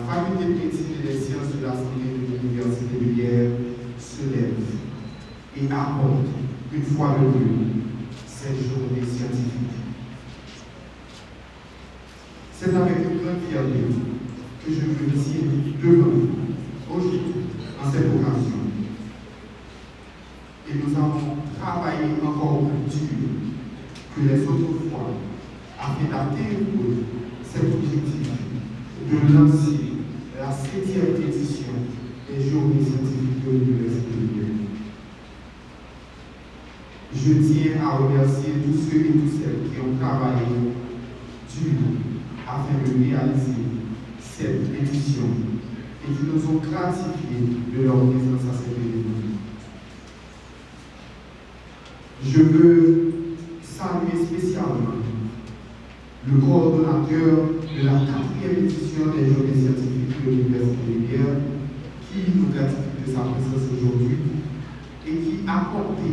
faculté de médecine et des sciences de la santé de l'Université de Liège se lève et apporte une fois de plus cette journée scientifique. C'est avec une grande fierté que je me tiens devant vous aujourd'hui en cette occasion. Et nous avons travaillé encore plus dur que les autres fois afin d'atteindre cet objectif de lancer la 7e édition des Journées scientifiques de l'Université de Liège. Je tiens à remercier tous ceux et toutes celles qui ont travaillé dur afin de réaliser cette édition et qui nous ont gratifiés de leur présence à cette événement. Je veux saluer spécialement le coordonnateur de la 4e édition des Journées scientifiques de l'Université de Liège qui nous gratifie de sa présence aujourd'hui et qui a porté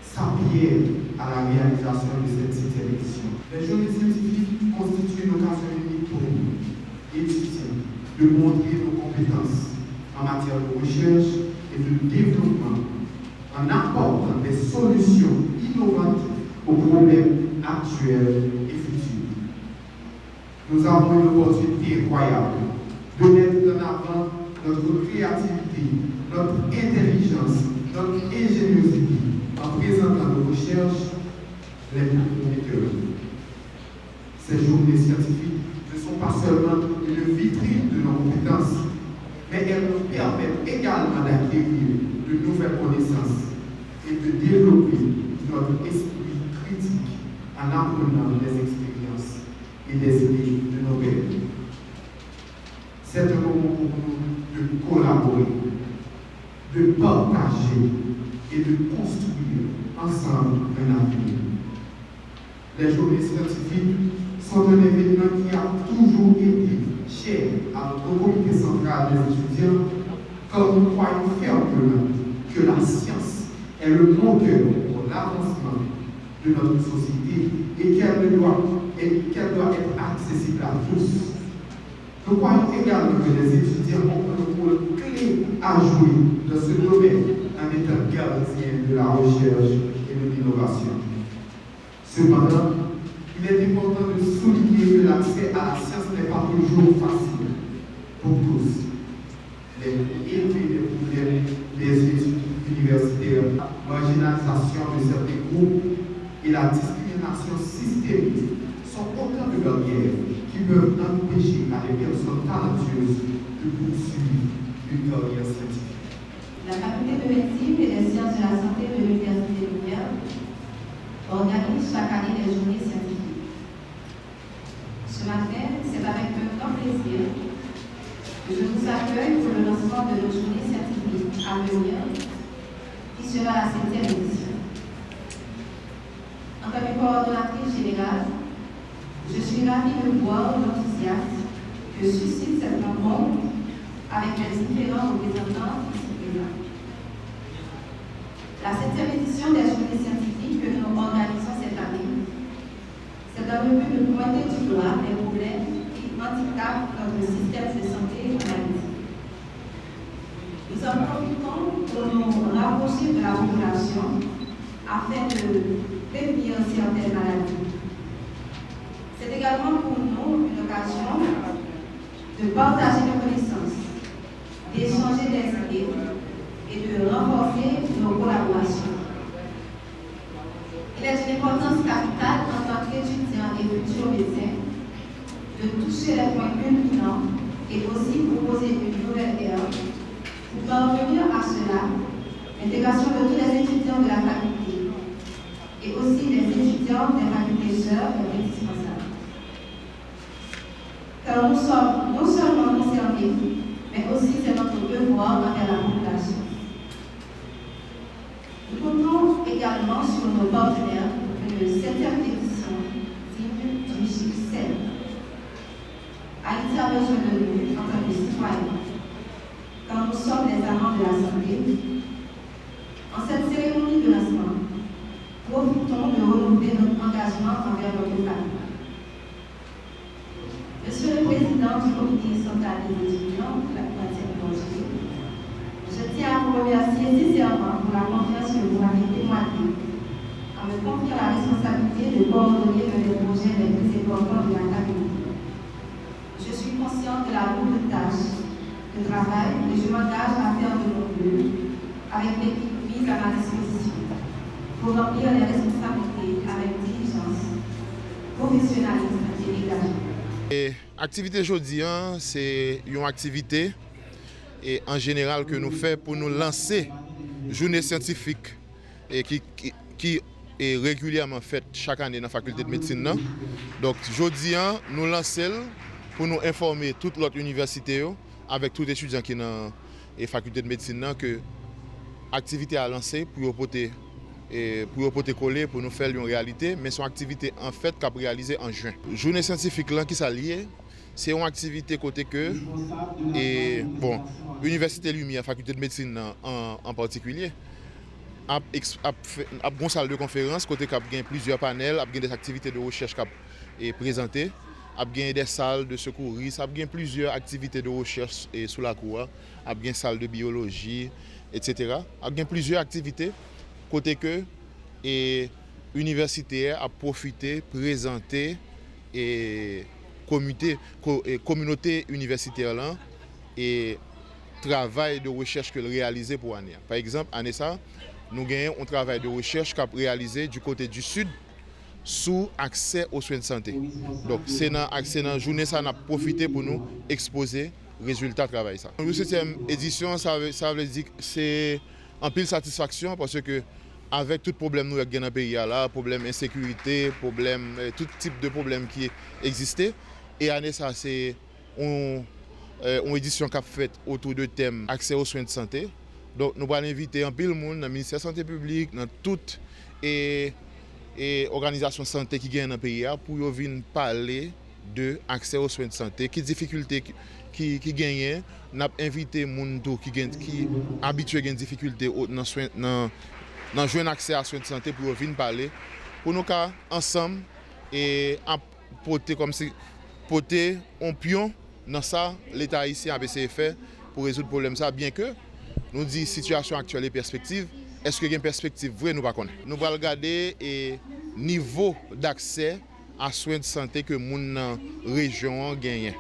sa pierre à la réalisation de cette 7e édition. Les Journées scientifiques constituent une occasion unique pour nous, étudiants, de montrer nos compétences en matière de recherche et de développement en apportant des solutions innovantes aux problèmes actuels et futurs. Nous avons une opportunité incroyable de mettre en avant notre créativité, notre intelligence, notre ingéniosité en présentant nos recherches les plus prometteurs. Ces journées scientifiques ne sont pas seulement une vitrine de nos compétences, mais elles nous permettent également d'acquérir de nouvelles connaissances et de développer notre esprit critique en apprenant des expériences et des idées de nos pairs. C'est un moment pour nous de collaborer, de partager et de construire ensemble un avenir. Les journées scientifiques sont un événement qui a toujours été cher à notre comité central des étudiants, car nous croyons fermement que la science est le moteur pour l'avancement de notre société et qu'elle doit être accessible à tous. Nous croyons également que les étudiants ont un rôle clé à jouer dans ce domaine en étant gardiens de la recherche et de l'innovation. Cependant, il est important de souligner que l'accès à la science n'est pas toujours facile pour tous. Les élevés des problèmes des études universitaires, la marginalisation de certains groupes et la discrimination systémique sont autant de barrières qui peuvent empêcher à des personnes talentueuses de poursuivre une carrière scientifique. La faculté de médecine et des sciences de la santé de l'Université de Liège organise chaque année des journées scientifiques. Ce matin, c'est avec un grand plaisir que je vous accueille pour le lancement de nos journées scientifiques à venir, qui sera la 7e édition. En tant que coordonnatrice générale, je suis ravie de voir l'enthousiasme que suscite cette rencontre avec les différents représentants ici présents. La 7e édition des journées scientifiques que nous organisons cette année, c'est dans le but de pointer du doigt les problèmes qui handicapent notre système de santé en Haïti. Nous en profitons pour nous rapprocher de la population afin de prévenir certaines maladies. C'est également pour nous une occasion de partager nos connaissances, d'échanger des idées et de renforcer nos collaborations. Il est d'une importance capitale en tant qu'étudiants et futurs médecins de toucher les points culminants et aussi proposer une nouvelle ère. Pour parvenir à cela, l'intégration de tous les étudiants de la faculté et aussi les étudiants des facultés sœurs est indispensable. Car nous sommes non seulement concernés, mais aussi c'est notre devoir envers la population. Nous comptons également sur nos partenaires pour une 7e édition digne du succès. Haïti a besoin de nous en tant que citoyens, car nous sommes les amants de la santé. En cette cérémonie de lancement, profitons de renouveler notre engagement envers notre famille. Monsieur le Président du comité de coordonner l'un des projets les plus importants de l'académie. Je suis consciente de la lourde tâche de travail et je m'engage à faire de mon mieux avec l'équipe mise à ma disposition pour remplir les responsabilités avec diligence, professionnalisme et engagement. L'activité aujourd'hui, c'est une activité et en général que nous faisons pour nous lancer journée scientifique et qui est régulièrement faite chaque année dans la faculté de médecine. Donc aujourd'hui, nous lançons pour nous informer toute l'autre université avec tous les étudiants qui sont dans la faculté de médecine que l'activité a lancé pour porter coller pour nous faire une réalité, mais son activité en fait qu'a réalisé en juin. Journée scientifique là qui s'allie, c'est une activité côté que et bon, Université Lumière, faculté de médecine en particulier, a une salle de conférence côté qui a plusieurs panels, a des activités de recherche qui présentées, a des salles de secouristes, a plusieurs activités de recherche sous la cour, a une salle de biologie, etc. A plusieurs activités côté que l'université a profité, présenté et communauté universitaire là et travail de recherche que réalisé pour l'année. Par exemple, année ça, nous avons un travail de recherche qu'a réalisé du côté du sud sous accès aux soins de santé. Donc c'est dans la journée ça a profité pour nous exposer résultat de travail ça. La 7e édition ça veut dire que c'est en pile satisfaction parce que avec tout problème nous avons dans le pays là, problème insécurité, problème tout type de problème qui existait et année ça c'est une édition qui a fait autour de thème accès aux soins de santé. Donc nous allons inviter un pile monde dans le ministère de la Santé publique, dans toutes et organisations de santé qui gagnent dans le pays pour venir parler de accès aux soins de santé, qui difficultés qui gagnent. Nous avons invité les gens qui habitués à des difficultés dans jouer accès à soins de santé pour venir parler pour nous ensemble et porter un pion dans ça l'État haïtien a essayé de faire pour résoudre le problème ça bien que nous dit situation actuelle et perspective est-ce que il y a une perspective vraie nous pas connaît nous allons regarder et niveau d'accès à soins de santé que mon région gagne.